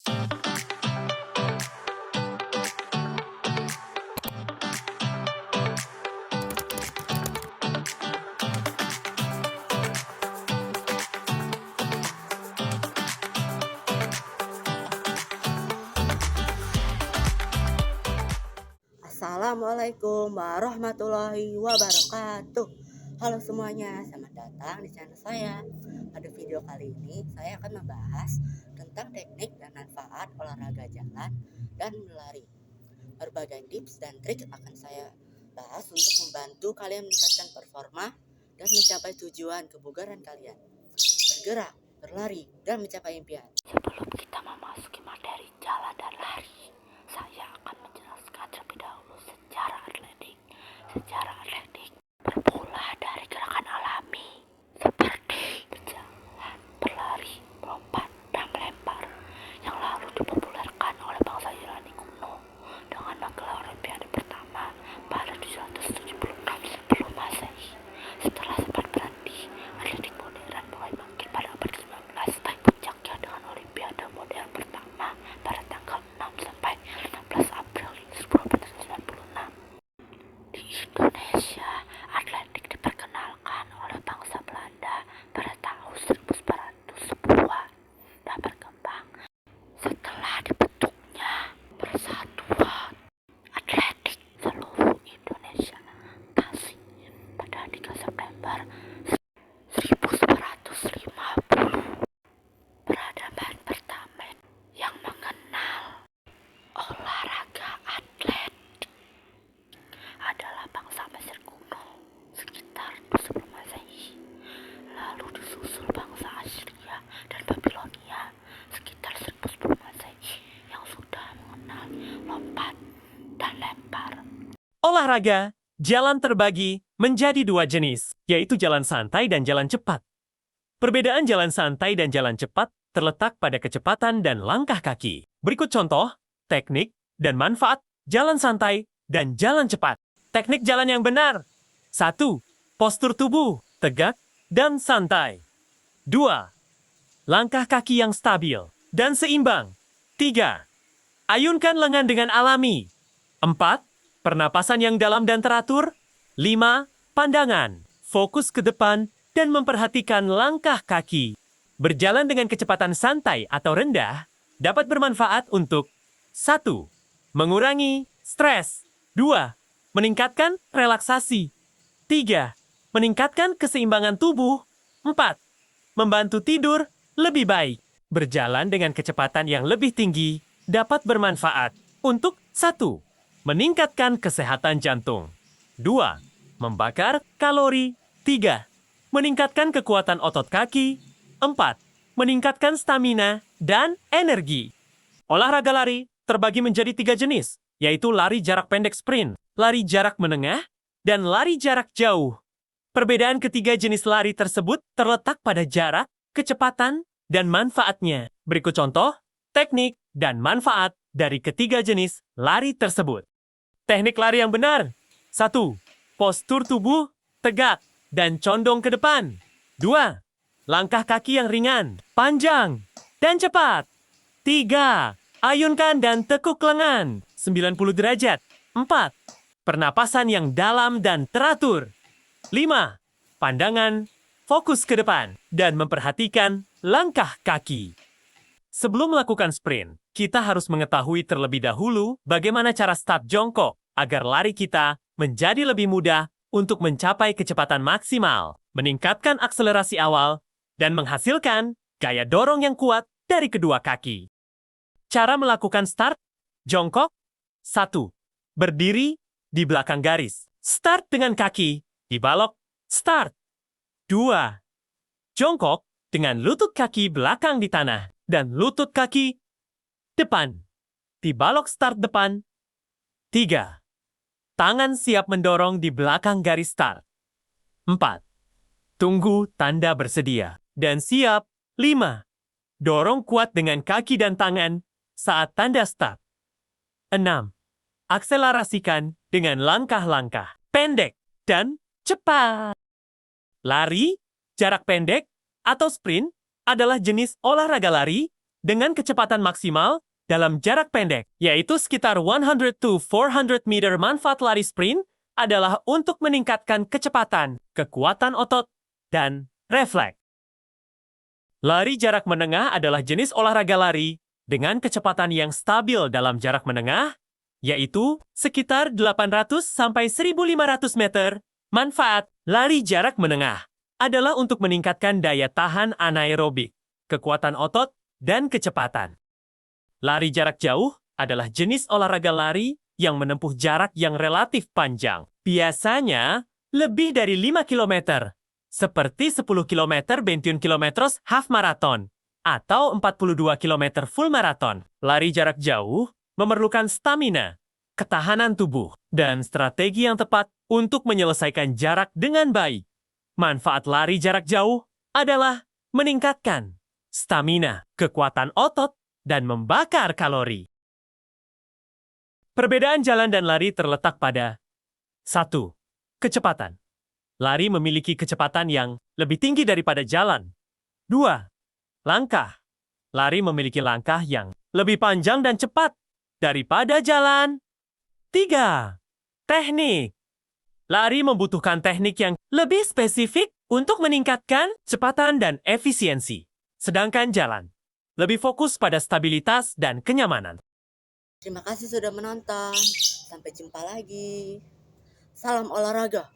Assalamualaikum warahmatullahi wabarakatuh. Halo semuanya, selamat datang di channel saya. Pada video kali ini saya akan membahas tentang teknik dan manfaat olahraga jalan dan berlari. Berbagai tips dan trik akan saya bahas untuk membantu kalian meningkatkan performa dan mencapai tujuan kebugaran kalian. Bergerak, berlari, dan mencapai impian. Sebelum kita memasuki materi jalan dan lari, saya akan menjelaskan terlebih dahulu secara atletik. Secara atletik bermula dari gerakan alami seperti berjalan, berlari, melompat, dan melempar yang lalu dipopulerkan oleh bangsa Yunani kuno dengan menggelar Olimpiade pertama pada 776 sebelum Masehi. Setelah sempat berhenti, atletik modern mulai bangkit pada abad ke-19, puncaknya dengan Olimpiade modern pertama pada tanggal 6 sampai 15 April 1896. Di Indonesia, atletik diperkenalkan oleh bangsa Belanda pada tahun 1910-an dan berkembang setelah dibentuknya Persatuan Atletik Seluruh Indonesia (PASI) pada 3 September 1950. Peradaban pertama yang mengenal olahraga atletik adalah bangsa Mesir kuno sekitar sebelum Masehi, lalu disusul bangsa Assyria dan Babilonia sekitar 1000 sebelum Masehi yang sudah mengenal lompat dan lempar. Olahraga jalan terbagi menjadi dua jenis, yaitu jalan santai dan jalan cepat. Perbedaan jalan santai dan jalan cepat terletak pada kecepatan dan langkah kaki. Berikut contoh, teknik, dan manfaat jalan santai dan jalan cepat. Teknik jalan yang benar. 1. Postur tubuh, tegak, dan santai. 2. Langkah kaki yang stabil dan seimbang. 3. Ayunkan lengan dengan alami. 4. Pernapasan yang dalam dan teratur. 5. Pandangan, fokus ke depan, dan memperhatikan langkah kaki. Berjalan dengan kecepatan santai atau rendah dapat bermanfaat untuk 1. Mengurangi stres. 2. Meningkatkan relaksasi. 3. Meningkatkan keseimbangan tubuh. 4. Membantu tidur lebih baik. Berjalan dengan kecepatan yang lebih tinggi dapat bermanfaat untuk 1. Meningkatkan kesehatan jantung. 2. Membakar kalori. 3. Meningkatkan kekuatan otot kaki. 4. Meningkatkan stamina dan energi. Olahraga lari terbagi menjadi 3 jenis, yaitu lari jarak pendek sprint, lari jarak menengah, dan lari jarak jauh. Perbedaan ketiga jenis lari tersebut terletak pada jarak, kecepatan, dan manfaatnya. Berikut contoh, teknik, dan manfaat dari ketiga jenis lari tersebut. Teknik lari yang benar. 1. Postur tubuh tegak dan condong ke depan. 2. Langkah kaki yang ringan, panjang, dan cepat. 3. Ayunkan dan tekuk lengan 90 derajat. 4. Pernapasan yang dalam dan teratur. 5. Pandangan, fokus ke depan, dan memperhatikan langkah kaki. Sebelum melakukan sprint, kita harus mengetahui terlebih dahulu bagaimana cara start jongkok agar lari kita menjadi lebih mudah untuk mencapai kecepatan maksimal, meningkatkan akselerasi awal, dan menghasilkan gaya dorong yang kuat dari kedua kaki. Cara melakukan start jongkok. 1. Berdiri di belakang garis. Start dengan kaki di balok start. 2. Jongkok dengan lutut kaki belakang di tanah dan lutut kaki depan di balok start depan. 3. Tangan siap mendorong di belakang garis start. 4. Tunggu tanda bersedia dan siap. 5. Dorong kuat dengan kaki dan tangan saat tanda start. 6. Akselerasikan dengan langkah-langkah pendek dan cepat. Lari, jarak pendek, atau sprint adalah jenis olahraga lari dengan kecepatan maksimal dalam jarak pendek, yaitu sekitar 100 to 400 meter. Manfaat lari sprint adalah untuk meningkatkan kecepatan, kekuatan otot, dan refleks. Lari jarak menengah adalah jenis olahraga lari dengan kecepatan yang stabil dalam jarak menengah, yaitu sekitar 800 sampai 1.500 meter. Manfaat lari jarak menengah adalah untuk meningkatkan daya tahan anaerobik, kekuatan otot, dan kecepatan. Lari jarak jauh adalah jenis olahraga lari yang menempuh jarak yang relatif panjang, biasanya lebih dari 5 km, seperti 10 km 21 km half marathon, atau 42 km full marathon. Lari jarak jauh memerlukan stamina, ketahanan tubuh, dan strategi yang tepat untuk menyelesaikan jarak dengan baik. Manfaat lari jarak jauh adalah meningkatkan stamina, kekuatan otot, dan membakar kalori. Perbedaan jalan dan lari terletak pada 1. Kecepatan. Lari memiliki kecepatan yang lebih tinggi daripada jalan. 2. Langkah. Lari memiliki langkah yang lebih panjang dan cepat daripada jalan. 3. Teknik. Lari membutuhkan teknik yang lebih spesifik untuk meningkatkan kecepatan dan efisiensi. Sedangkan jalan lebih fokus pada stabilitas dan kenyamanan. Terima kasih sudah menonton. Sampai jumpa lagi. Salam olahraga.